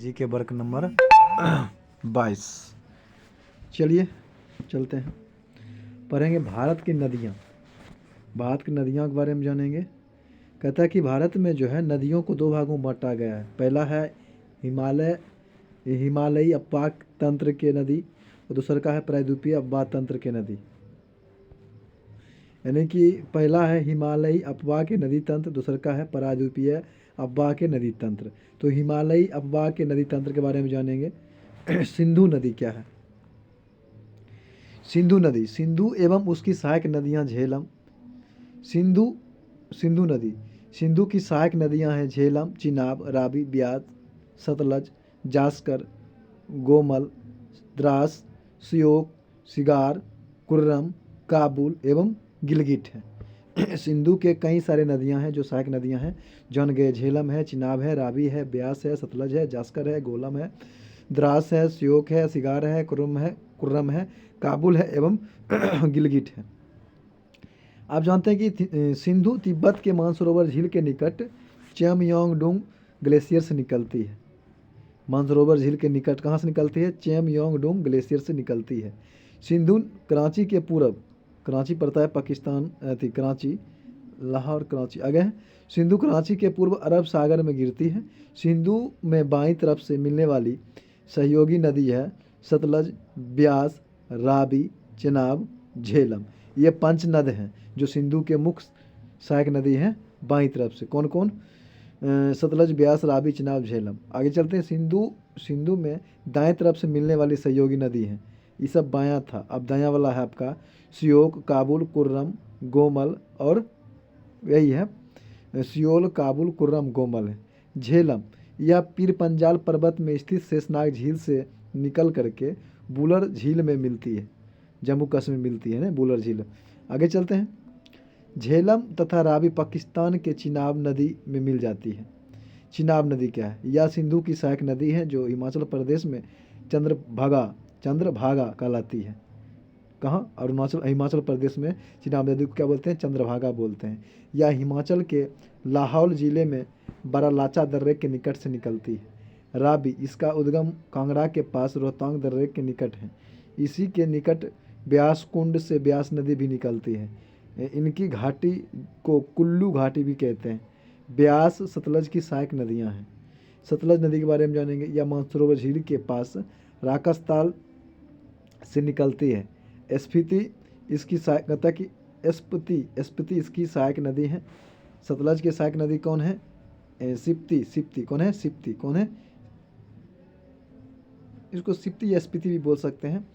जी के वर्ग नंबर 22। चलिए चलते हैं, पढ़ेंगे भारत की नदियाँ। भारत की नदियों के बारे में जानेंगे। कहता है कि भारत में जो है नदियों को दो भागों में बांटा गया है। पहला है हिमालयी अपवाह तंत्र के नदी और दूसरा का है प्रायद्वीपीय अपवाह तंत्र के नदी। यानी कि पहला है हिमालयी अपवाह के नदी तंत्र, दूसरा का है प्रायद्वीपीय अपवाह के नदी तंत्र। तो हिमालयी अपवाह के नदी तंत्र के बारे में जानेंगे। सिंधु नदी क्या है? सिंधु नदी, सिंधु एवं उसकी सहायक नदियां झेलम। सिंधु नदी, सिंधु की सहायक नदियां हैं झेलम, चिनाब, रावी, ब्यास, सतलज, जास्कर, गोमल, द्रास, श्योक, सिगार, कुर्रम, काबुल एवं गिलगिट है। सिंधु के कई सारे नदियां हैं जो सहायक नदियां हैं, जौन गए झेलम है, चिनाब है, रावी है, ब्यास है, सतलज है, जास्कर है, गोलम है, द्रास है, श्योक है, सिगार है, कुर्रम है, काबुल है एवं गिलगिट है। आप जानते हैं कि सिंधु तिब्बत के मानसरोवर झील के निकट चेमयोंगडुंग ग्लेशियर से निकलती है। मानसरोवर झील के निकट कहाँ से निकलती है? चेमयोंगडुंग ग्लेशियर से निकलती है। सिंधु कराची के पूरब, कराची पड़ता है पाकिस्तान, कराची, लाहौर, कराची आगे है। सिंधु कराची के पूर्व अरब सागर में गिरती है। सिंधु में बाईं तरफ से मिलने वाली सहयोगी नदी है सतलज, ब्यास, रावी, चेनाब, झेलम। ये 5 नद हैं जो सिंधु के मुख्य सहायक नदी हैं बाईं तरफ से। कौन कौन? सतलज, ब्यास, रावी, चेनाब, झेलम। आगे चलते हैं। सिंधु में दाएं तरफ से मिलने वाली सहयोगी नदी हैं। ये सब बायां था, अब दायां वाला है आपका श्योक, काबुल, कुर्रम, गोमल और यही है सियोल, काबुल, कुर्रम, गोमल है। झेलम यह पीर पंजाल पर्वत में स्थित शेषनाग झील से निकल करके बुलर झील में मिलती है, जम्मू कश्मीर में मिलती है ना बुलर झील। आगे चलते हैं। झेलम तथा रावी पाकिस्तान के चिनाब नदी में मिल जाती है। चिनाब नदी क्या है? यह सिंधु की सहायक नदी है जो हिमाचल प्रदेश में चंद्रभागा कहलाती है। कहाँ? हिमाचल प्रदेश में चिनाब नदी को क्या बोलते हैं? चंद्रभागा बोलते हैं। यह हिमाचल के लाहौल जिले में बारालाचा दर्रे के निकट से निकलती है। रावी, इसका उद्गम कांगड़ा के पास रोहतांग दर्रे के निकट है। इसी के निकट ब्यास कुंड से ब्यास नदी भी निकलती है। इनकी घाटी को कुल्लू घाटी भी कहते हैं। ब्यास सतलज की सहायक नदियां हैं। सतलज नदी के बारे में जानेंगे। यह मानसरोवर झील के पास राकसताल से निकलती है। स्पीति इसकी सहायक स्पीति इसकी सहायक नदी है। सतलज की सहायक नदी कौन है? सिप्ती कौन है? सिप्ती कौन है? इसको सिप्ती या स्पीति भी बोल सकते हैं।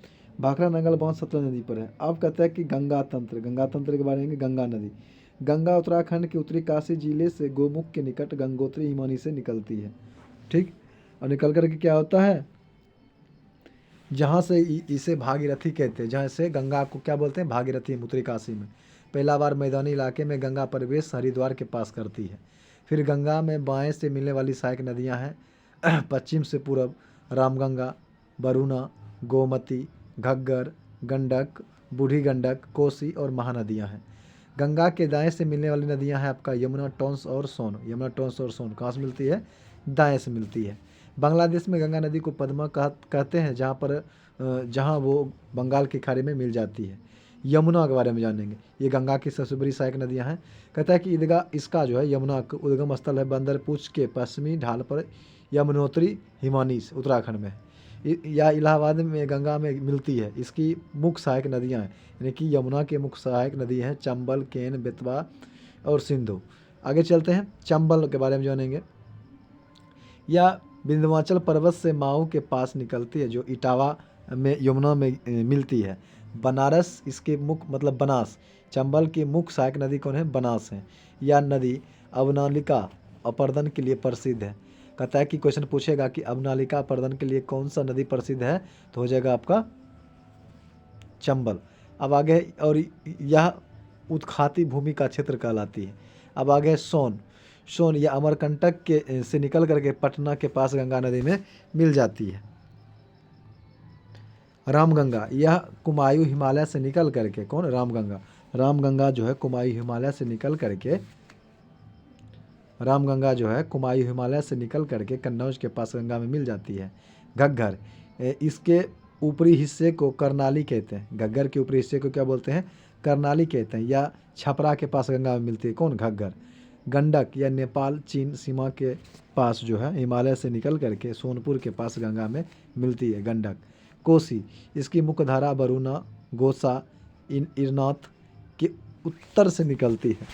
भाखड़ा नंगल बांध सतलज नदी पर है। अब कहता है कि गंगा तंत्र के बारे में। गंगा नदी, गंगा उत्तराखंड के उत्तरी काशी जिले से गोमुख के निकट गंगोत्री हिमानी से निकलती है। ठीक, और निकल करके क्या होता है? जहाँ से इसे भागीरथी कहते हैं, जहाँ से गंगा को क्या बोलते हैं? भागीरथी, उत्तरी काशी में। पहला बार मैदानी इलाके में गंगा प्रवेश हरिद्वार के पास करती है। फिर गंगा में बाएं से मिलने वाली सहायक नदियाँ हैं पश्चिम से पूरब रामगंगा, वरुणा, गोमती, घग्गर, गंडक, बूढ़ी गंडक, कोसी और महानदियाँ हैं। गंगा के दाएं से मिलने वाली नदियाँ हैं आपका यमुना, टोंस और सोन। यमुना, टोंस और सोन कहाँ से मिलती है? दाएं से मिलती है। बांग्लादेश में गंगा नदी को पद्मा कहते हैं, जहाँ वो बंगाल की खाड़ी में मिल जाती है। यमुना के बारे में जानेंगे। ये गंगा की सबसे बड़ी सहायक नदियाँ हैं। कहता है कि इसका जो है यमुना का उद्गम स्थल है बंदरपूछ के पश्चिमी ढाल पर यमुनोत्री हिमानी उत्तराखंड में या इलाहाबाद में गंगा में मिलती है। इसकी मुख्य सहायक नदियाँ हैं, यानी कि यमुना के मुख्य सहायक नदी हैं चंबल, केन, बेतवा और सिंधु। आगे चलते हैं। चंबल के बारे में जानेंगे। यह विंध्याचल पर्वत से माऊ के पास निकलती है जो इटावा में यमुना में मिलती है। बनारस इसके मुख्य मतलब बनास। चंबल की मुख्य सहायक नदी कौन है? बनास है। यह नदी अवनालिका अपर्दन के लिए प्रसिद्ध है। कहता है कि क्वेश्चन पूछेगा कि अवनालिका अपर्दन के लिए कौन सा नदी प्रसिद्ध है, तो हो जाएगा आपका चंबल। अब आगे, और यह उत्खाती भूमि का क्षेत्र कहलाती है। अब आगे सोन या अमरकंटक के से निकल करके पटना के पास गंगा नदी में मिल जाती है। रामगंगा, यह कुमायूं हिमालय से निकल करके, कौन? रामगंगा जो है कुमायूं हिमालय से निकल करके रामगंगा जो है कुमायूं हिमालय से निकल करके कन्नौज के पास गंगा में मिल जाती है। घग्गर, इसके ऊपरी हिस्से को करनाली कहते हैं। घग्गर के ऊपरी हिस्से को क्या बोलते हैं? करनाली कहते हैं। या छपरा के पास गंगा में मिलती है, कौन? घग्गर। गंडक या नेपाल चीन सीमा के पास जो है हिमालय से निकल करके सोनपुर के पास गंगा में मिलती है, गंडक। कोसी, इसकी मुख्य धारा वरुणा, गोसा, इरनाथ के उत्तर से निकलती है।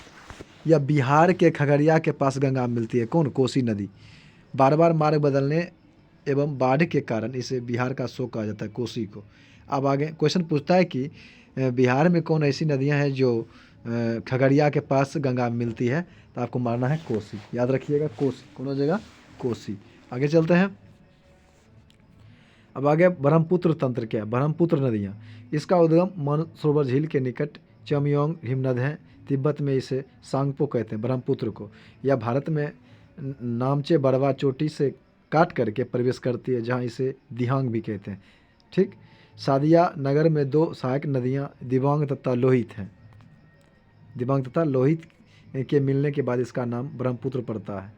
या बिहार के खगड़िया के पास गंगा में मिलती है, कौन? कोसी नदी। बार बार मार्ग बदलने एवं बाढ़ के कारण इसे बिहार का शोक कहा जाता है, कोसी को। अब आगे क्वेश्चन पूछता है कि बिहार में कौन ऐसी नदियां हैं जो खगड़िया के पास गंगा में मिलती है? तो आपको मारना है कोसी, याद रखिएगा कोसी। कौन हो जाएगा? कोसी। आगे चलते हैं। अब आगे ब्रह्मपुत्र तंत्र क्या है? ब्रह्मपुत्र नदियाँ, इसका उद्गम मानसरोवर झील के निकट चमयोंग हिमनद है। तिब्बत में इसे सांगपो कहते हैं, ब्रह्मपुत्र को। या भारत में नामचे बड़वा चोटी से काट करके प्रवेश करती है, जहाँ इसे दिहांग भी कहते हैं। ठीक। सादिया नगर में दो सहायक नदियाँ दिबांग तथा लोहित हैं। दिबांग तथा लोहित के मिलने के बाद इसका नाम ब्रह्मपुत्र पड़ता है।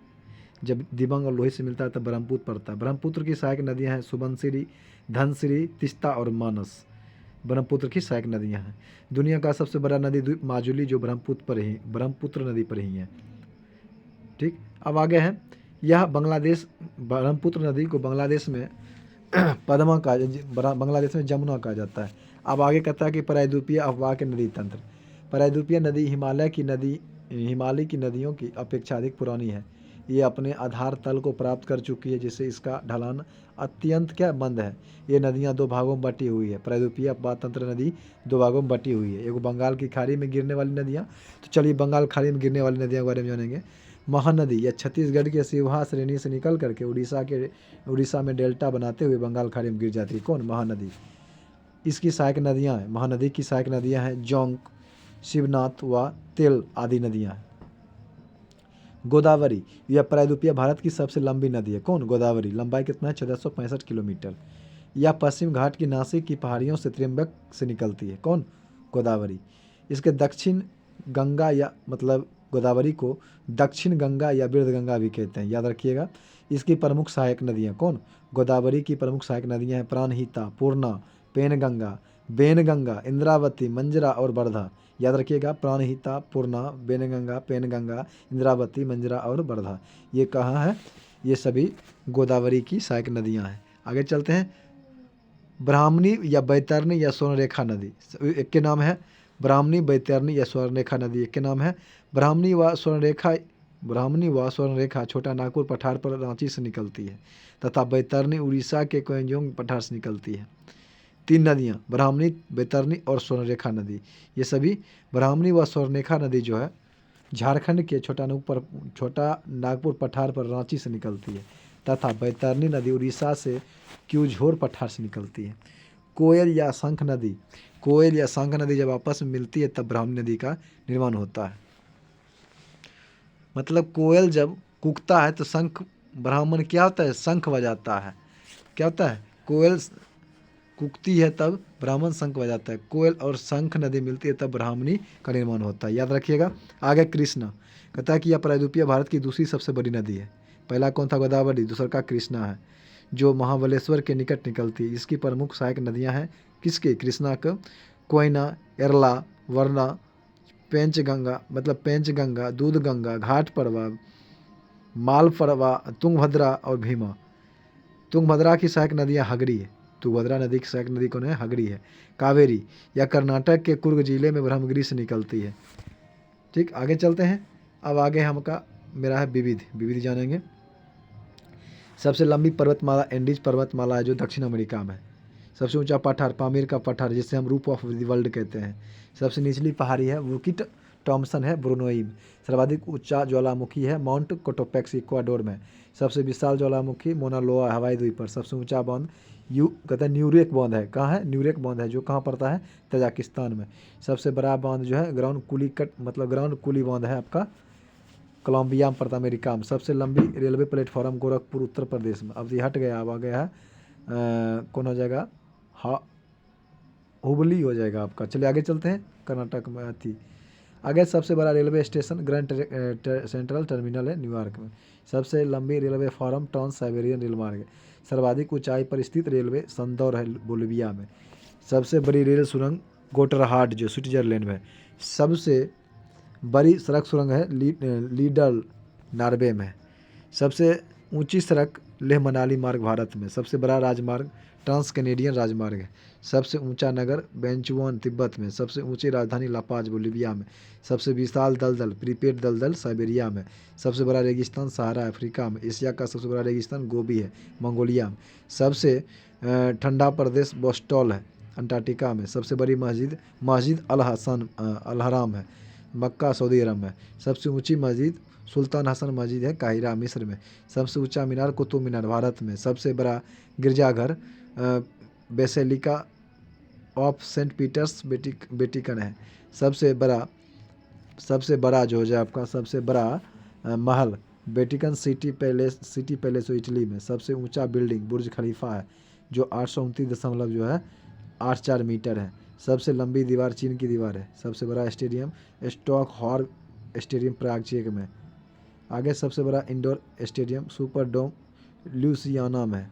जब दिबांग और लोहित से मिलता है तब ब्रह्मपुत्र पड़ता है। ब्रह्मपुत्र की सहायक नदियां हैं सुबनसिरी, धनसिरी, तिस्ता और मानस। ब्रह्मपुत्र की सहायक नदियां हैं। दुनिया का सबसे बड़ा नदी द्वीप माजुली जो ब्रह्मपुत्र नदी पर ही है। ठीक। अब आगे है, यह बांग्लादेश, ब्रह्मपुत्र नदी को बांग्लादेश में पद्मा का, बांग्लादेश में जमुना कहा जाता है। अब आगे कहता है कि प्रायद्वीपीय अफवाह के नदी तंत्र। प्रायद्वीपीय नदी हिमालय की नदियों की अपेक्षा अधिक पुरानी है। ये अपने आधार तल को प्राप्त कर चुकी है, जिससे इसका ढलान अत्यंत क्या मंद है। ये नदियाँ दो भागों में बटी हुई है। प्रायद्वीपीय अफवाह तंत्र नदी दो भागों में बटी हुई है। एक बंगाल की खाड़ी में गिरने वाली नदियाँ, तो चलिए बंगाल खाड़ी में गिरने वाली नदियों के बारे में जानेंगे। महानदी, यह छत्तीसगढ़ के सिवहा श्रेणी से निकल करके उड़ीसा में डेल्टा बनाते हुए बंगाल खाड़ी में गिर जाती है, कौन? महानदी। इसकी सहायक नदियाँ हैं, महानदी की सहायक नदियाँ हैं जोंक, शिवनाथ व तेल आदि नदियाँ हैं। गोदावरी, यह प्रायद्वीपीय भारत की सबसे लंबी नदी है, कौन? गोदावरी। लंबाई कितना है? 1465 किलोमीटर। यह पश्चिम घाट की नासिक की पहाड़ियों से त्र्यंबक से निकलती है, कौन? गोदावरी। इसके दक्षिण गंगा या मतलब गोदावरी को दक्षिण गंगा या बिरध गंगा भी कहते हैं, याद रखिएगा। इसकी प्रमुख सहायक नदियाँ, कौन? गोदावरी की प्रमुख सहायक नदियाँ हैं प्राणहिता, पूर्णा, पेनगंगा, बेनगंगा, इंद्रावती, मंजरा और वर्धा। याद रखिएगा, प्राणहिता, पूर्णा, बेनगंगा, पेनगंगा, इंद्रावती, मंजरा और वर्धा। ये कहाँ है? ये सभी गोदावरी की सहायक नदियाँ हैं। आगे चलते हैं। ब्राह्मणी या बैतरणी या स्वर्णरेखा नदी, एक के नाम है ब्राह्मणी, बैतरणी या स्वर्णरेखा नदी, एक के नाम है ब्राह्मणी व स्वर्णरेखा छोटा नागपुर पठार पर रांची से निकलती है तथा बैतरणी उड़ीसा के कोयंजोंग पठार से निकलती है। तीन नदियाँ, ब्राह्मणी, बैतरणी और स्वर्णरेखा नदी। ये सभी ब्राह्मणी व स्वर्णरेखा नदी जो है झारखंड के छोटा नागपुर पठार पर रांची से निकलती है तथा बैतरणी नदी उड़ीसा से क्यूझोर पठार से निकलती है। कोयल या शंख नदी जब आपस में मिलती है तब ब्राह्मणी नदी का निर्माण होता है। मतलब कोयल जब कूकता है तो शंख ब्राह्मण क्या होता है? शंख बजाता है। क्या होता है? कोयल कूकती है तब ब्राह्मण शंख बजाता है। कोयल और शंख नदी मिलती है तब ब्राह्मणी का निर्माण होता है, याद रखिएगा। आगे कृष्णा, कहता है कि यह प्रायद्वीपीय भारत की दूसरी सबसे बड़ी नदी है। पहला कौन था? गोदावरी, दूसरा का कृष्णा है, जो महाबलेश्वर के निकट निकलती है। इसकी प्रमुख सहायक नदियाँ हैं किसके? कृष्णा का कोयना, एरला, वरना, पेंचगंगा, दूधगंगा, घाटपरवा, मालपरवा, तुंगभद्रा और भीमा। तुंगभद्रा की सहायक नदियाँ हगरी है। तुंगभद्रा नदी की सहायक नदी कौन है? हगरी है। कावेरी, यह कर्नाटक के कुर्ग जिले में ब्रह्मगिरी से निकलती है। ठीक। आगे चलते हैं। अब आगे मेरा है विविध जानेंगे। सबसे लंबी पर्वतमाला एंडीज पर्वतमाला है, जो दक्षिण अमेरिका में। सबसे ऊंचा पठार पामीर का पठार, जिसे हम रूप ऑफ द वर्ल्ड कहते हैं। सबसे निचली पहाड़ी है वुकिट टॉम्सन है, ब्रुनोई में। सर्वाधिक ऊंचा ज्वालामुखी है माउंट कोटोपेक्स, इक्वाडोर में। सबसे विशाल ज्वालामुखी मोना लोआ, हवाई द्वीप पर। सबसे ऊंचा बांध कहते हैं न्यूरेक बांध है। कहाँ है? न्यूरेक बांध है, जो कहाँ पड़ता है? तजाकिस्तान में। सबसे बड़ा बांध जो है ग्राउंड कुली बांध है आपका कोलंबिया में पड़ता है, अमेरिका में। सबसे लंबी रेलवे प्लेटफॉर्म गोरखपुर, उत्तर प्रदेश में। अब ये हट गया, अब आ गया है कौन हो जाएगा? हुबली हो जाएगा आपका। चलिए आगे चलते हैं। कर्नाटक में थी। आगे सबसे बड़ा railway station grand central terminal है न्यूयॉर्क में। सबसे लंबी railway form trans Siberian rail मार्ग है। सर्वाधिक ऊंचाई पर स्थित रेलवे संदौर है बोलिविया में। सबसे बड़ी रेल सुरंग गोटरहार्ड जो स्विट्जरलैंड में है। सबसे बड़ी सड़क सुरंग है लीडल नॉर्वे में। सबसे ऊंची सड़क लेह मनाली मार्ग भारत में। सबसे बड़ा राजमार्ग ट्रांस कैनेडियन राजमार्ग है। सबसे ऊंचा नगर बेंचुआन तिब्बत में। सबसे ऊंची राजधानी लापाज बोलिविया में। सबसे विशाल दलदल प्रीपेड दलदल साइबेरिया में। सबसे बड़ा रेगिस्तान सहारा अफ्रीका में। एशिया का सबसे बड़ा रेगिस्तान गोबी है मंगोलिया में। सबसे ठंडा प्रदेश बोस्टॉल है अंटार्कटिका में। सबसे बड़ी मस्जिद मस्जिद अल हराम है मक्का सऊदी अरब में। सबसे ऊंची मस्जिद सुल्तान हसन मस्जिद है काहिरा मिस्र में। सबसे ऊंचा मीनार कुतुब मीनार भारत में। सबसे बड़ा गिरजाघर basilica of Saint Peter's Vatican है। सबसे बड़ा जो है आपका सबसे बड़ा महल वेटिकन सिटी पैलेस इटली में। सबसे ऊंचा बिल्डिंग बुर्ज खलीफा है जो 829 जो है 84 मीटर है। सबसे लंबी दीवार चीन की दीवार है। सबसे बड़ा स्टेडियम स्टॉकहॉर्न स्टेडियम प्राग चेक में। आगे सबसे बड़ा इंडोर स्टेडियम सुपर डोम ल्यूसियाना में।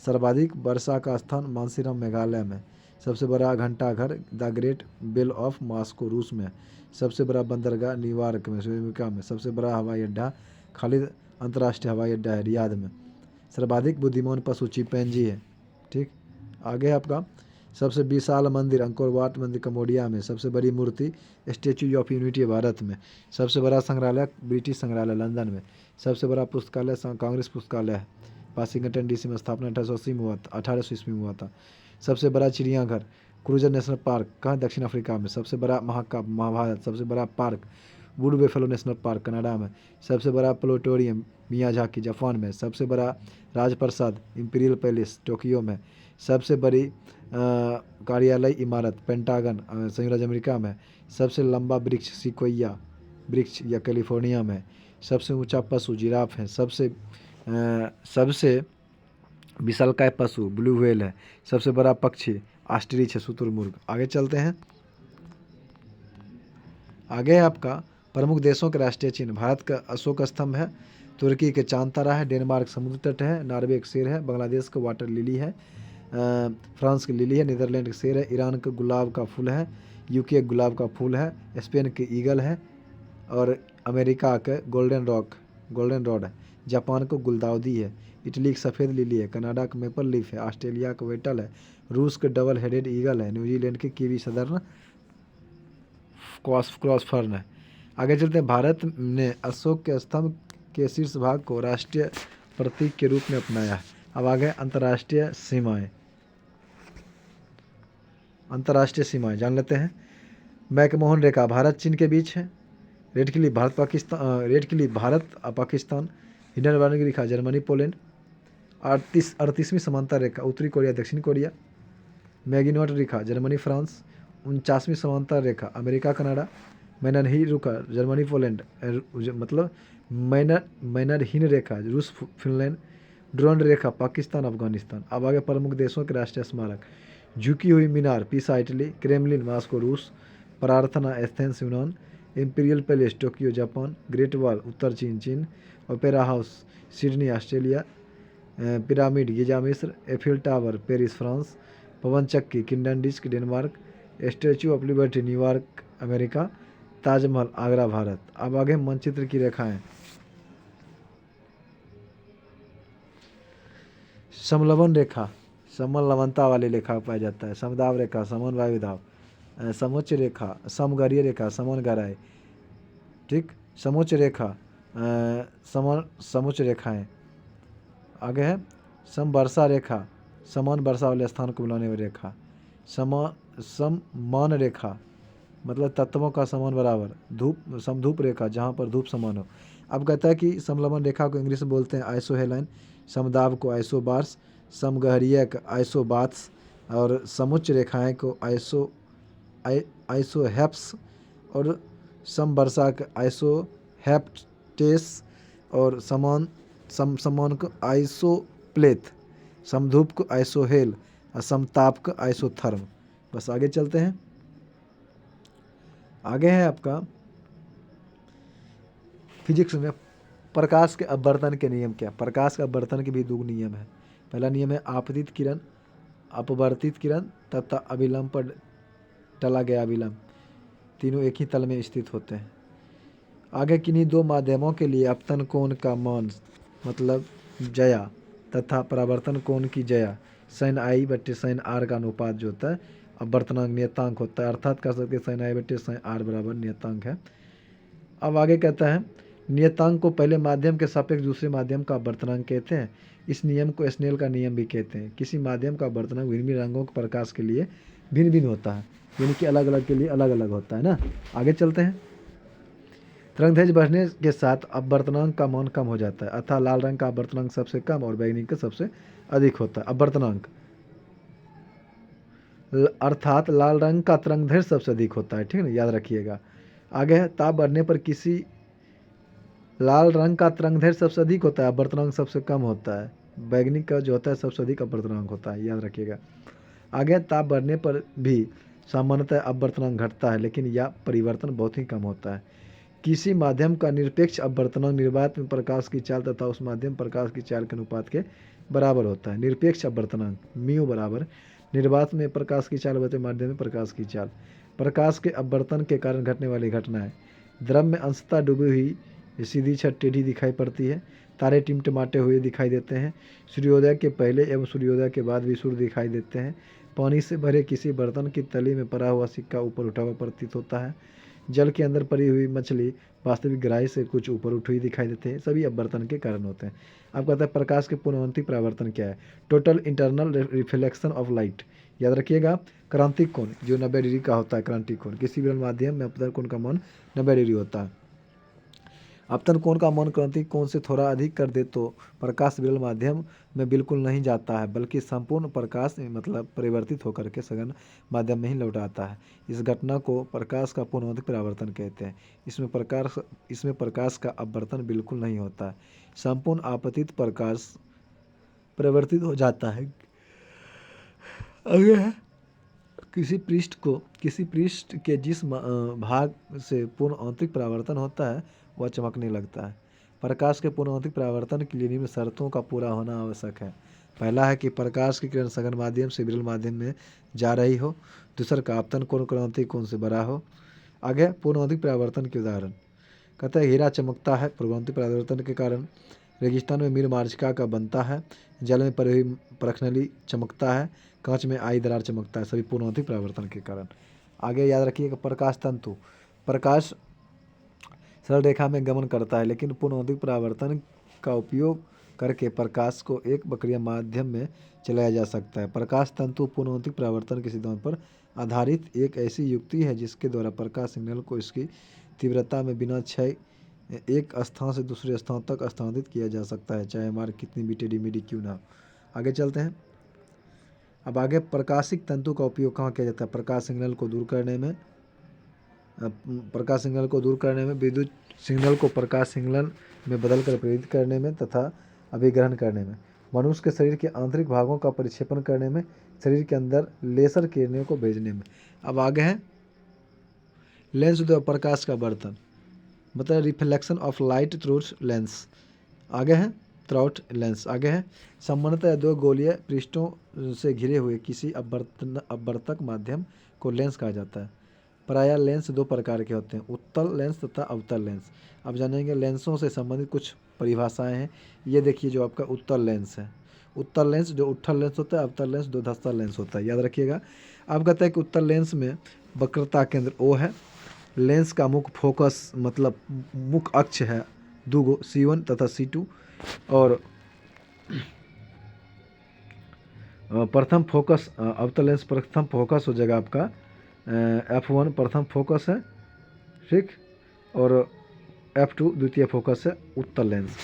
सर्वाधिक वर्षा का स्थान मानसीराम मेघालय में। सबसे बड़ा घंटाघर the great bell of Moscow रूस में। सबसे बड़ा बंदरगाह न्यूयॉर्क में अमेरिका में। सबसे बड़ा हवाई अड्डा खालिद अंतर्राष्ट्रीय हवाई अड्डा है रियाद में। सर्वाधिक बुद्धिमान पशु चिंपैंजी है। ठीक, आगे आपका सबसे विशाल मंदिर अंकोर वाट मंदिर कम्बोडिया में। सबसे बड़ी मूर्ति स्टैच्यू ऑफ यूनिटी भारत में। सबसे बड़ा संग्रहालय ब्रिटिश संग्रहालय लंदन में। सबसे बड़ा पुस्तकालय कांग्रेस पुस्तकालय है वाशिंगटन डीसी में। स्थापना 1880 में हुआ था। सबसे बड़ा चिड़ियाघर क्रूजर नेशनल पार्क कहाँ दक्षिण अफ्रीका में। सबसे बड़ा महाकाव्य महाभारत। सबसे बड़ा park would buffalo national park Canada में। सबसे बड़ा प्लेनेटोरियम मियाजाकी जापान में। सबसे बड़ा राजप्रसाद इंपीरियल पैलेस टोक्यो में। सबसे बड़ी कार्यालय इमारत पेंटागन संयुक्त राज्य अमेरिका में। सबसे लंबा वृक्ष सिकोया वृक्ष या कैलिफोर्निया में। सबसे ऊंचा पशु जिराफ है। सबसे विशालकाय पशु ब्लू व्हेल है। सबसे बड़ा पक्षी ऑस्ट्रिच है शुतुरमुर्ग। आगे चलते हैं। आगे है आपका प्रमुख देशों के राष्ट्रीय चिन्ह। भारत का अशोक स्तंभ है। तुर्की के चांद तारा है। डेनमार्क समुद्र तट है। नॉर्वे एक शेर है। बांग्लादेश का वाटर लिली है। फ्रांस की लिली है। नीदरलैंड का शेर है। ईरान का गुलाब का फूल है। यूके गुलाब का फूल है। स्पेन के ईगल है। और अमेरिका का गोल्डन रॉड है। जापान को गुलदाउदी है। इटली की सफ़ेद लिली है। कनाडा का मेपल लीफ है। ऑस्ट्रेलिया का वेटल है। रूस का डबल हेडेड ईगल है। न्यूजीलैंड के कीवी सदर्न क्रॉस फर्न है। आगे चलते हैं। भारत ने अशोक के स्तंभ के शीर्ष भाग को राष्ट्रीय प्रतीक के रूप में अपनाया है। अब आगे अंतर्राष्ट्रीय सीमाएं जान लेते हैं। मैकमोहन रेखा भारत चीन के बीच है। Red Cliff Bharat Pakistan Hindenburg की रेखा जर्मनी पोलैंड। 38वीं समांतर रेखा उत्तरी कोरिया दक्षिण कोरिया। मैगिनॉट रेखा जर्मनी फ्रांस। 49वीं समांतर रेखा अमेरिका कनाडा। मैननहीन रेखा जर्मनी पोलैंड मतलब मैननहीन रेखा रूस फिनलैंड। ड्रोन रेखा पाकिस्तान अफगानिस्तान। अब आगे प्रमुख देशों के राष्ट्रीय स्मारक। झुकी हुई मीनार पीसा इटली। क्रेमलिन मॉस्को रूस। प्रार्थना एथेंस यूनान। Imperial palace Tokyo Japan. Great wall उत्तर चीन। Opera house Sydney Australia. Pyramid Giza मिस्र। Eiffel tower Paris France. पवन चक्की किंगडम डिस्क Denmark. Statue of liberty New York America. Taj Mahal Agra Bharat. अब आगे मानचित्र की रेखाएं। समलवन रेखा समान लवणता वाली रेखा पाया जाता है। समदाब रेखा समान वायुदाब। समोच्च रेखा समगरीय रेखा समान गहराई। ठीक, समोच्च रेखा समान समोच्च रेखाएं। आगे है समवर्षा रेखा समान वर्षा वाले स्थान को बुलाने वाली रेखा। समान रेखा मतलब तत्वों का समान बराबर। समधूप रेखा जहाँ पर धूप समान हो। अब कहता है कि समलवन रेखा को इंग्लिश में बोलते हैं आइसोहेलाइन। समदाब को आइसोबार्स। समगहरीय को आइसोबाथ्स। और समुच्च रेखाएं को आइसोहेप्स। और समवर्षा को आइसोहेप्टेस। और समान को आइसोप्लेथ। समधूप को आइसोहेल और समताप को आइसोथर्म। बस आगे चलते हैं। आगे है आपका फिजिक्स में प्रकाश के अपवर्तन के नियम क्या? प्रकाश के अपवर्तन के भी दो नियम है। पहला नियम है आपतित किरण, अपवर्तित किरण तथा अभिलंब पर टला गया अभिलंब, तीनों एक ही तल में स्थित होते हैं। आगे किन्हीं दो माध्यमों के लिए अपतन कोण का मान मतलब जया तथा परावर्तन कोण की जया sin i बट्टे sin r का अनुपात जो होता है अपवर्तनांक नियतांक होता है, अर्थात कह सकते हैं sin i बट्टे sin r बराबर नियतांक है। अब आगे कहता है नियतांक को पहले माध्यम के सापेक्ष दूसरे माध्यम का अपवर्तनांक कहते हैं। इस नियम को स्नेल का नियम भी कहते हैं। किसी माध्यम का अपवर्तनांक भिन्न भिन्न रंगों के प्रकाश के लिए भिन्न भिन्न होता है, यानी कि अलग अलग के लिए अलग अलग होता है ना। आगे चलते हैं। तरंगदैर्घ्य बढ़ने के साथ अपवर्तनांक का मान कम हो जाता है, अतः लाल रंग का अपवर्तनांक सबसे कम और बैंगनी का सबसे अधिक होता है। अपवर्तनांक अर्थात लाल रंग का तरंगदैर्घ्य सबसे अधिक होता है, ठीक है ना, याद रखिएगा। आगे है ताप बढ़ने पर किसी लाल रंग का तरंगदैर्घ्य सबसे अधिक होता है, अपवर्तनांक सबसे कम होता है। बैंगनी का जो होता है सबसे अधिक अपवर्तनांक होता है, याद रखिएगा। आगे ताप बढ़ने पर भी सामान्यतः अपवर्तनांक घटता है, लेकिन यह परिवर्तन बहुत ही कम होता है। किसी माध्यम का निरपेक्ष अपवर्तनांक निर्वात में प्रकाश की चाल तथा उस माध्यम प्रकाश की चाल के अनुपात के बराबर होता है। निरपेक्ष अपवर्तनांक म्यू बराबर निर्वात में प्रकाश की चाल बटे माध्यम में प्रकाश की चाल। प्रकाश के अपवर्तन के कारण घटने वाली घटनाएं, द्रव में अंशतः डूबी हुई सीधी छत टेढ़ी दिखाई पड़ती है, तारे टिमटिमाते हुए दिखाई देते हैं, सूर्योदय के पहले एवं सूर्योदय के बाद भी सूर्य दिखाई देते हैं, पानी से भरे किसी बर्तन की तली में पड़ा हुआ सिक्का ऊपर उठा हुआ प्रतीत होता है, जल के अंदर पड़ी हुई मछली वास्तविक गहराई से कुछ ऊपर उठी हुई दिखाई देते हैं, सभी अपवर्तन के कारण होते हैं। अब कहता है प्रकाश के पुनरावृत्ति परावर्तन क्या है? Total internal reflection of light, याद रखिएगा। क्रांतिक कोण जो 90 डिग्री का होता है, क्रांतिक कोण किसी भी माध्यम में अपतन कोण का मान 90 डिग्री होता है। अपतन कोण का मान क्रांतिक कोण से थोड़ा अधिक कर दे तो प्रकाश विरल माध्यम में बिल्कुल नहीं जाता है, बल्कि संपूर्ण प्रकाश मतलब परिवर्तित होकर के सघन माध्यम में ही लौट आता है। इस घटना को प्रकाश का पुनरावृत्ति परावर्तन कहते हैं। इसमें प्रकाश का अपवर्तन बिल्कुल नहीं होता है, संपूर्ण आपतित प्रकाश परिवर्तित हो जाता है। आगे है किसी पृष्ठ के जिस भाग से पूर्ण आंतरिक परावर्तन होता है वह चमकने लगता है। प्रकाश के पूर्ण आंतरिक परावर्तन के लिए निम्न शर्तों का पूरा होना आवश्यक है। पहला है कि प्रकाश की किरण सघन माध्यम से विरल माध्यम में जा रही हो। दूसरा का आपतन कोण क्रांतिक कोण से बड़ा हो। आगे पूर्ण आंतरिक परावर्तन के उदाहरण कहते हैं हीरा चमकता है पूर्वांतरिक परावर्तन के कारण, रेगिस्तान में मीर मार्जिका का बनता है, जल में पड़ी हुई परखनली चमकता है, कांच में आई दरार चमकता है, सभी पूर्णांतरिक परावर्तन के कारण। आगे याद रखिएगा प्रकाश तंतु, प्रकाश सरल रेखा में गमन करता है, लेकिन पूर्णांतरिक परावर्तन का उपयोग करके प्रकाश को एक वक्रीय माध्यम में चलाया जा सकता है। प्रकाश तंतु पूर्णांतरिक परावर्तन के सिद्धांत पर आधारित एक ऐसी युक्ति है जिसके द्वारा प्रकाश सिग्नल को इसकी तीव्रता में बिना क्षय एक स्थान से दूसरे स्थान तक स्थानांतरित किया जा सकता है, चाहे हमारे कितनी भी टेढ़ी मेढ़ी क्यों ना हो। आगे चलते हैं। अब आगे प्रकाशिक तंतु का उपयोग कहाँ किया जाता है? प्रकाश सिग्नल को दूर करने में, विद्युत सिग्नल को प्रकाश सिग्नल में बदलकर प्रेरित करने में तथा अभिग्रहण करने में, मनुष्य के शरीर के आंतरिक भागों का परिक्षेपण करने में, शरीर के अंदर लेसर किरणों को भेजने में। अब आगे है लेंस द्वारा प्रकाश का बर्तन, मतलब reflection of light through lens. आगे है थ्राउट लेंस। आगे है सामान्यतः दो गोलीय पृष्ठों से घिरे हुए किसी अपवर्तक माध्यम को लेंस कहा जाता है। प्रायः लेंस दो प्रकार के होते हैं, उत्तल लेंस तथा अवतल लेंस। अब जानेंगे लेंसों से संबंधित कुछ परिभाषाएं हैं। ये देखिए जो आपका उत्तल लेंस है, उत्तल लेंस जो उत्तल लेंस होता है, अवतल लेंस जो धस्तल लेंस होता है, याद रखिएगा। अब कहते हैं कि उत्तल लेंस में वक्रता केंद्र O है, लेंस का मुख्य फोकस मतलब मुख्य अक्ष है दूगो C1 तथा C2, और प्रथम फोकस अवतल लेंस प्रथम फोकस हो जाएगा आपका F1 प्रथम फोकस है, ठीक, और F2 द्वितीय फोकस है उत्तल लेंस।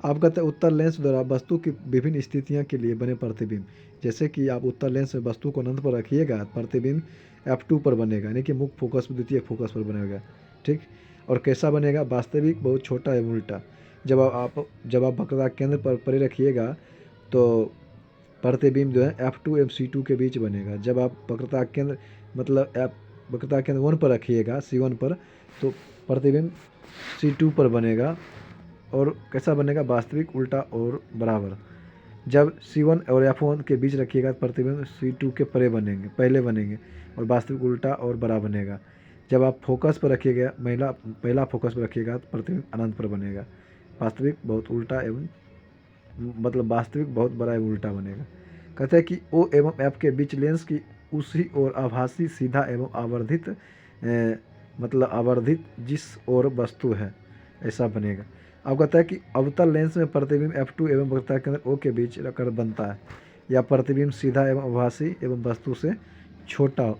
आप कहते हैं उत्तल लेंस द्वारा वस्तु की विभिन्न स्थितियां के लिए बने प्रतिबिंब, जैसे कि आप उत्तल लेंस में वस्तु को अनंत पर रखिएगा, प्रतिबिंब F2 पर बनेगा, यानी कि मुख्य फोकस पर द्वितीय फोकस पर बनेगा, ठीक। और कैसा बनेगा? वास्तविक बहुत छोटा एवं उल्टा। जब आप वक्रता केंद्र पर परे रखिएगा तो प्रतिबिंब जो है F2 एवं C2 के बीच बनेगा। जब आप वक्रता केंद्र मतलब वक्रता केंद्र 1 पर रखिएगा C1 पर, तो प्रतिबिंब C2 पर बनेगा। और कैसा बनेगा? वास्तविक, उल्टा और बराबर। जब C1 और F1 के बीच रखिएगा तो प्रतिबिंब C2 के पहले बनेंगे और वास्तविक उल्टा और बड़ा बनेगा। जब आप फोकस पर रखिएगा, पहला फोकस पर रखिएगा तो प्रतिबिंब अनंत पर बनेगा। वास्तविक बहुत उल्टा एवं वास्तविक बहुत बड़ा एवं उल्टा बनेगा। कहते हैं कि O एवं F के बीच लेंस की उसी ओर आभासी, सीधा एवं आवर्धित जिस ओर वस्तु है ऐसा बनेगा। अब कहता है कि अवतल लेंस में प्रतिबिंब F2 एवं वक्रता केंद्र O के बीच रखकर बनता है, या प्रतिबिंब सीधा एवं आभासी एवं वस्तु से छोटा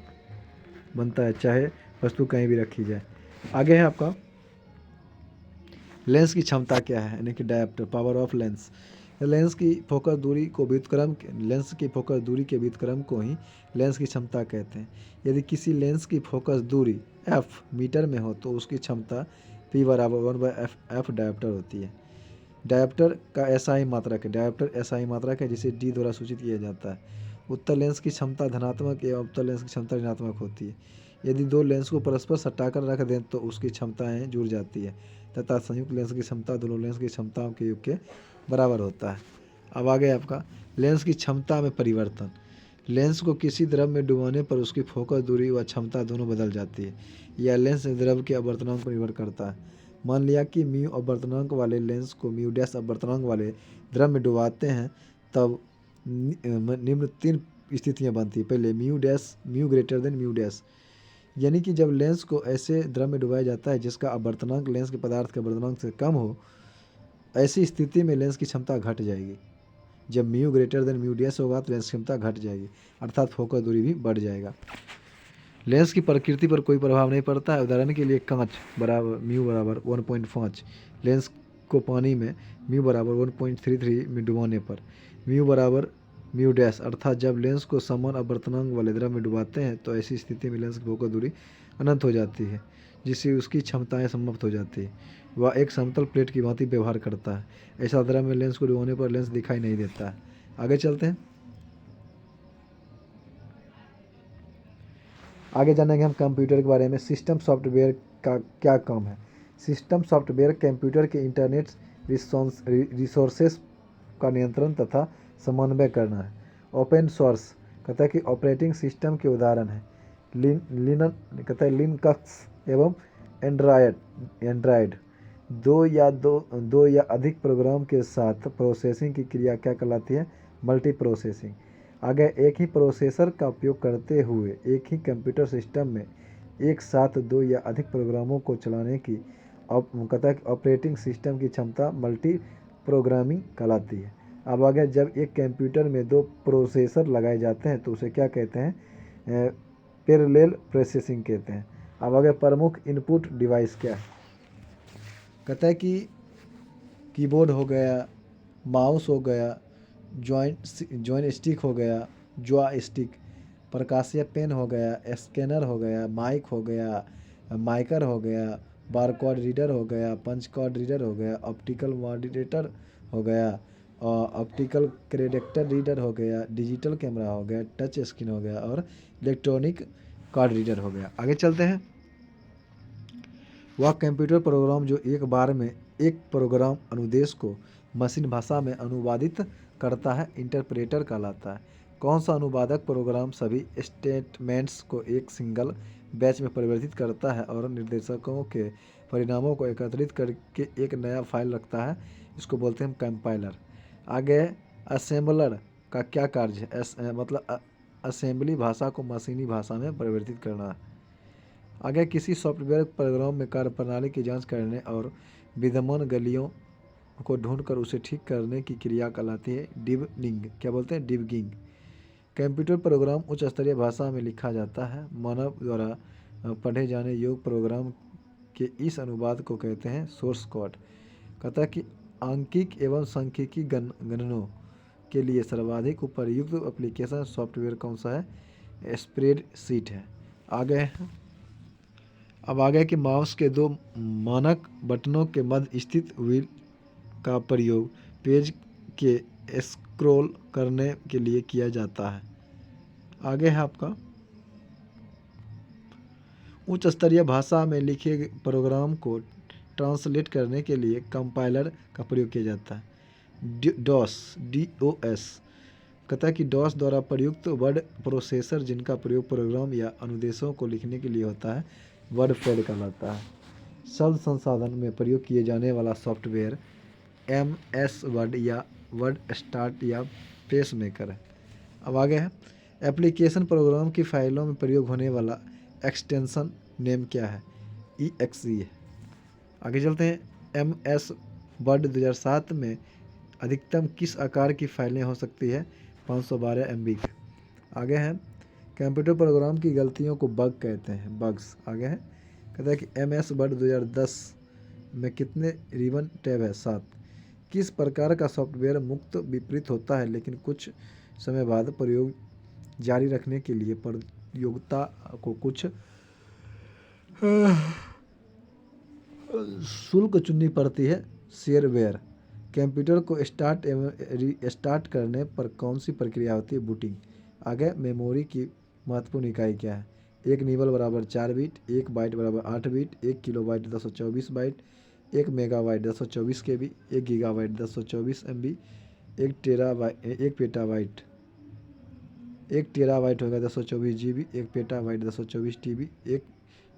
बनता है, चाहे वस्तु कहीं भी रखी जाए। आगे है आपका लेंस की क्षमता क्या है, यानी कि dioptre, power of lens. Lens की फोकस दूरी के व्युत्क्रम को ही लेंस की क्षमता कहते हैं। यदि किसी लेंस की फोकस दूरी f मीटर में हो तो उसकी क्षमता P बराबर 1/f डायप्टर होती है। डायप्टर का SI मात्रक है जिसे D द्वारा सूचित किया जाता है। उत्तल लेंस की क्षमता धनात्मक एवं अवतल लेंस की क्षमता ऋणात्मक होती है। यदि दो लेंस को परस्पर सटाकर रख दें तो उसकी क्षमताएं जुड़ जाती है तथा संयुक्त लेंस की क्षमता दोनों लेंस की क्षमताओं के योग के बराबर होता है। अब आगे आपका लेंस की क्षमता में परिवर्तन। लेंस को किसी द्रव में डुबाने पर उसकी फोकस दूरी व क्षमता दोनों बदल जाती है। यह लेंस द्रव के अपवर्तनांक पर निर्भर करता है। मान लिया कि म्यू अपवर्तनांक वाले लेंस को म्यू डैश अपवर्तनांक वाले द्रव में डुबाते हैं, तब निम्न 3 स्थितियाँ बनती है। पहले mu greater than mu dash, यानी कि जब लेंस को ऐसे द्रव में डुबाया जाता है जिसका अपवर्तनांक लेंस के पदार्थ के अपवर्तनांक से कम हो, ऐसी स्थिति में लेंस की क्षमता घट जाएगी। जब mu greater than mu dash होगा तो लेंस की क्षमता घट जाएगी, अर्थात फोकस दूरी भी बढ़ जाएगा। लेंस की प्रकृति पर कोई प्रभाव नहीं पड़ता है। उदाहरण के लिए कांच बराबर म्यू बराबर 1.5 लेंस को पानी में म्यू बराबर 1.33 में डुबाने पर म्यू बराबर म्यू डैश, अर्थात जब लेंस को समान अपवर्तनांक वाले द्रव में डुबाते हैं तो ऐसी स्थिति में लेंस की फोकस दूरी अनंत हो जाती है, जिससे उसकी क्षमताएं समाप्त हो जाती है। वह एक समतल प्लेट की भांति व्यवहार करता है। ऐसा द्रव में लेंस को डुबाने पर लेंस दिखाई नहीं देता है। आगे चलते हैं। आगे जानेंगे हम कंप्यूटर के बारे में। सिस्टम सॉफ्टवेयर का क्या काम है। सिस्टम सॉफ्टवेयर कंप्यूटर के इंटरनेट रिसोर्सेस का नियंत्रण तथा समन्वय करना है। ओपन सोर्स कहता है कि ऑपरेटिंग सिस्टम के उदाहरण है लिनक्स एवं एंड्राइड। दो या अधिक प्रोग्राम के साथ प्रोसेसिंग की क्रिया क्या कहलाती है? Multi processing. आगे एक ही प्रोसेसर का उपयोग करते हुए एक ही कंप्यूटर सिस्टम में एक साथ 2 या अधिक प्रोग्रामों को चलाने की कहता है कि ऑपरेटिंग सिस्टम की क्षमता मल्टी प्रोग्रामिंग कहलाती है। अब आगे जब एक कंप्यूटर में 2 प्रोसेसर लगाए जाते हैं तो उसे क्या कहते हैं? पैरेलल प्रोसेसिंग कहते हैं। अब आगे प्रमुख इनपुट डिवाइस क्या है? कहता है कि कीबोर्ड हो गया, माउस हो गया, जॉइन स्टिक हो गया, जॉयस्टिक, प्रकाशीय पेन हो गया, स्कैनर हो गया, माइक हो गया, माइकर हो गया, बारकोड रीडर हो गया, पंच कोड रीडर हो गया, ऑप्टिकल मॉनिटर हो गया, ऑप्टिकल कैरेक्टर रीडर हो गया, डिजिटल कैमरा हो गया, टच स्क्रीन हो गया और इलेक्ट्रॉनिक कार्ड रीडर हो गया। आगे चलते हैं। वह कंप्यूटर प्रोग्राम जो एक बार में एक प्रोग्राम अनुदेश को मशीन भाषा में अनुवादित करता है इंटरप्रेटर कहलाता है। कौन सा अनुवादक प्रोग्राम सभी स्टेटमेंट्स को एक सिंगल बैच में परिवर्तित करता है और निर्देशकों के परिणामों को एकत्रित करके एक नया फाइल रखता है? इसको बोलते हैं कंपाइलर। आगे असेंबलर का क्या कार्य है? असेंबली भाषा को मशीनी भाषा में परिवर्तित करना है। आगे किसी सॉफ्टवेयर प्रोग्राम में कार्यप्रणाली की जांच करने और विद्यमान गलतियों को ढूंढकर उसे ठीक करने की क्रिया कहलाती है डिबगिंग। क्या बोलते हैं? डिबगिंग। कंप्यूटर प्रोग्राम उच्च स्तरीय भाषा में लिखा जाता है। मानव द्वारा पढ़े जाने योग्य प्रोग्राम के इस अनुवाद को कहते हैं सोर्स कोड। कहता है कि आंकिक एवं सांख्यिकी गणनों के लिए सर्वाधिक उपयुक्त एप्लीकेशन सॉफ्टवेयर कौन सा है? स्प्रेडशीट है। अब आगे कि माउस के 2 मानक बटनों के मध्य स्थित व्हील का प्रयोग पेज के स्क्रॉल करने के लिए किया जाता है। आगे है आपका उच्च स्तरीय भाषा में लिखे गए प्रोग्राम को ट्रांसलेट करने के लिए कंपाइलर का प्रयोग किया जाता है। डॉस कहता है कि डॉस द्वारा प्रयुक्त वर्ड प्रोसेसर जिनका प्रयोग प्रोग्राम या अनुदेशों को लिखने के लिए होता है वर्डपैड कहलाता है। शब्द संसाधन में प्रयोग किए जाने वाला सॉफ्टवेयर MS वर्ड या वर्ड स्टार्ट या पेसमेकर है। अब आगे है एप्लीकेशन प्रोग्राम की फाइलों में प्रयोग होने वाला एक्सटेंशन नेम क्या है? EXE है। आगे चलते हैं MS वर्ड 2007 में अधिकतम किस आकार की फाइलें हो सकती है? 512 MB की। आगे है कंप्यूटर प्रोग्राम की गलतियों को बग कहते हैं, बग्स। आगे है कहता है कि MS वर्ड 2010 में कितने रिबन टैब है? 7। किस प्रकार का सॉफ्टवेयर मुक्त विपरीत होता है लेकिन कुछ समय बाद प्रयोग जारी रखने के लिए प्रयोक्ता को कुछ शुल्क चुननी पड़ती है? शेयरवेयर। कंप्यूटर को स्टार्ट एवं रीस्टार्ट करने पर कौन सी प्रक्रिया होती है? बूटिंग। आगे मेमोरी की महत्वपूर्ण इकाई क्या है? 1 निबल बराबर 4 बिट, 1 बाइट बराबर 8 bit, 1 kilobyte 1024 byte, 1 megabyte 1024 KB, 1 gigabyte 1024 MB, 1 petabyte 1 terabyte होगा 1024 GB, 1 petabyte 1024 TB, 1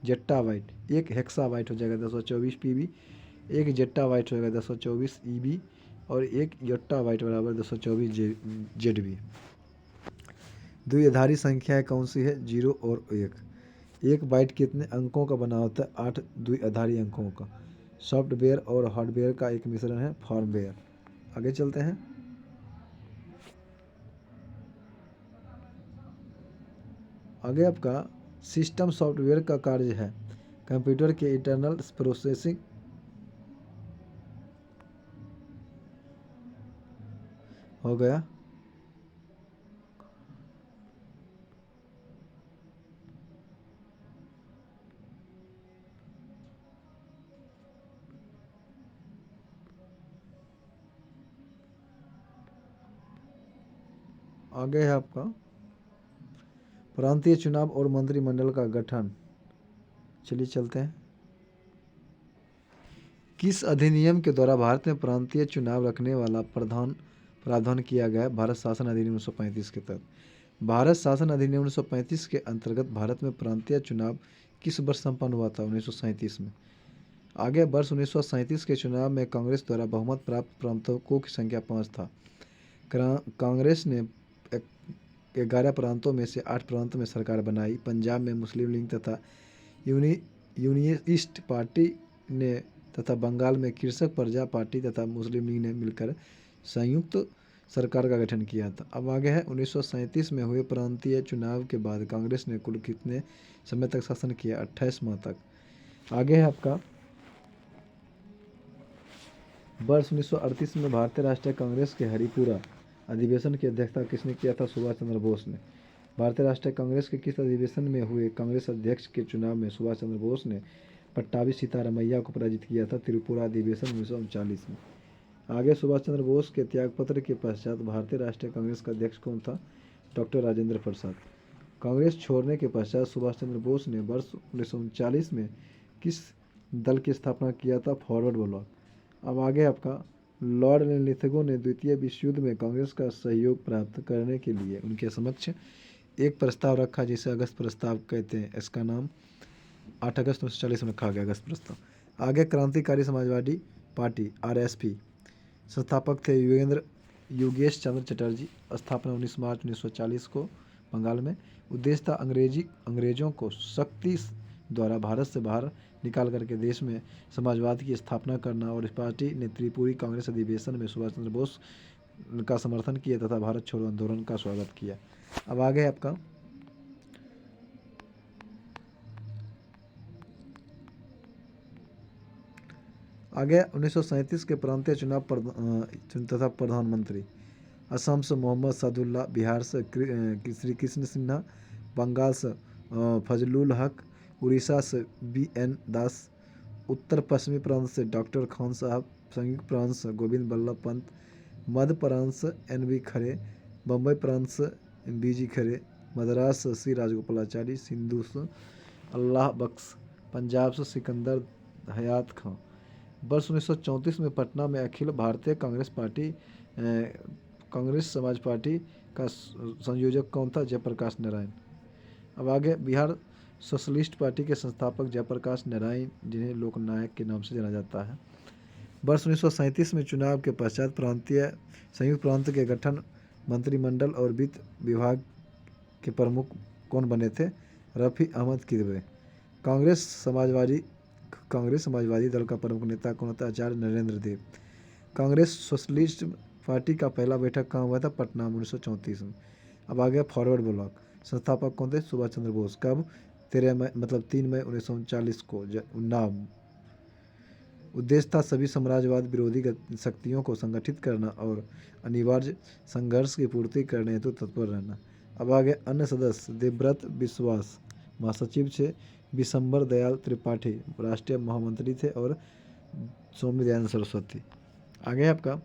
zettabyte 1 exabyte हो जाएगा 1024 PB, 1 जेट्टाबाइट होगा 1024 EB और 1 योट्टाबाइट बराबर 224 ZB। द्विआधारी संख्याएं कौन सी है? 0 और 1। 1 बाइट कितने अंकों का बना होता है? 8 द्विआधारी अंकों का। सॉफ्टवेयर और हार्डवेयर का एक मिश्रण है फर्मवेयर। आगे चलते हैं आगे आपका सिस्टम सॉफ्टवेयर का कार्य है कंप्यूटर के इंटरनल प्रोसेसिंग हो गया। आगे है आपका प्रांतीय चुनाव और मंत्रिमंडल का गठन। चलिए चलते हैं। किस अधिनियम के द्वारा भारत में प्रांतीय चुनाव रखने वाला प्रावधान किया गया? भारत शासन अधिनियम 1935 के तहत। भारत शासन अधिनियम 1935 के अंतर्गत भारत में प्रांतीय चुनाव किस वर्ष संपन्न हुआ था? 1937 में। आगे वर्ष 1937 के चुनाव में कांग्रेस द्वारा बहुमत प्राप्त प्रांतों की संख्या 5 था। कांग्रेस ने 11 प्रांतों में से 8 प्रांतों में सरकार बनाई। पंजाब में मुस्लिम लीग तथा यूनियनिस्ट पार्टी ने तथा बंगाल में कृषक प्रजा पार्टी तथा मुस्लिम लीग ने मिलकर संयुक्त सरकार का गठन किया था। अब आगे है 1937 में हुए प्रांतीय चुनाव के बाद कांग्रेस ने कुल कितने समय तक शासन किया? 28 माह तक। आगे है आपका वर्ष 1938 में भारतीय राष्ट्रीय कांग्रेस के हरिपुरा अधिवेशन की अध्यक्षता किसने किया था? सुभाष चंद्र बोस ने। भारतीय राष्ट्रीय कांग्रेस के किस अधिवेशन में हुए कांग्रेस अध्यक्ष के चुनाव में सुभाष चंद्र बोस ने पट्टाभी सीतारामैया को पराजित किया था? त्रिपुरा अधिवेशन 1939 में। आगे सुभाष चंद्र बोस के त्यागपत्र के पश्चात भारतीय राष्ट्रीय कांग्रेस का अध्यक्ष कौन था? डॉक्टर राजेंद्र प्रसाद। कांग्रेस छोड़ने के पश्चात सुभाष चंद्र बोस ने वर्ष 1939 में किस दल की स्थापना किया था? Forward block. अब आगे आपका लॉर्ड लिथगो ने द्वितीय विश्व युद्ध में कांग्रेस का सहयोग प्राप्त करने के लिए उनके समक्ष एक प्रस्ताव रखा जिसे अगस्त प्रस्ताव कहते हैं। इसका नाम 8 अगस्त 1940 में रखा गया, अगस्त प्रस्ताव। आगे क्रांतिकारी समाजवादी पार्टी RSP संस्थापक थे योगेश चंद्र चटर्जी। स्थापना 19 मार्च 1940 को बंगाल में। उद्देश्य था अंग्रेजों को शक्ति द्वारा भारत से बाहर निकाल करके देश में समाजवाद की स्थापना करना। और इस पार्टी ने त्रिपुरी कांग्रेस अधिवेशन में सुभाष चंद्र बोस का समर्थन किया तथा भारत छोड़ो आंदोलन का स्वागत किया। अब आगे आपका आगे 1937 के प्रांतीय चुनाव तथा प्रधानमंत्री। असम से मोहम्मद सादुल्ला, बिहार से श्री कृष्ण सिन्हा, बंगाल से फजलुल हक, उड़ीसा से BN दास, उत्तर पश्चिमी प्रांत से डॉक्टर खान साहब, संयुक्त प्रांत से गोविंद बल्लभ पंत, मध्य प्रांत से NV खरे, बम्बई प्रांत से BG खरे, मद्रास से C राजगोपालाचारी, सिंधु से अल्लाह बख्श, पंजाब से सिकंदर हयात खां, वर्ष 1934 में पटना में अखिल भारतीय कांग्रेस समाज पार्टी का संयोजक कौन था? जयप्रकाश नारायण। अब आगे, बिहार सोशलिस्ट पार्टी के संस्थापक जयप्रकाश नारायण, जिन्हें लोकनायक के नाम से जाना जाता है। वर्ष 1937 में चुनाव के पश्चात संयुक्त प्रांत के गठन, मंत्रिमंडल और वित्त विभाग के प्रमुख कौन बने थे? रफ़ी अहमद किदवई। कांग्रेस समाजवादी दल का प्रमुख नेता कौन था? आचार्य नरेंद्र देव। कांग्रेस सोशलिस्ट पार्टी का पहला बैठक कहाँ हुआ था? पटना में 1934 में। अब आ गया फॉरवर्ड ब्लॉक। संस्थापक कौन थे? सुभाष चंद्र बोस। कब? 3 मई 1939 को उन्नाव। उद्देश्य था सभी साम्राज्यवाद विरोधी शक्तियों को संगठित करना और अनिवार्य संघर्ष की पूर्ति करने हेतु तत्पर रहना। अब आगे अन्य सदस्य: देवव्रत विश्वास महासचिव थे, विशंबर दयाल त्रिपाठी राष्ट्रीय महामंत्री थे और सौम्य दयानंद सरस्वती। आगे आपका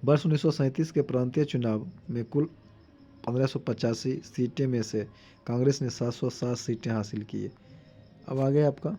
वर्ष 1937 के प्रांतीय चुनाव में कुल 1585 सीटें में से कांग्रेस ने 707 सीटें हासिल की। अब आगे आपका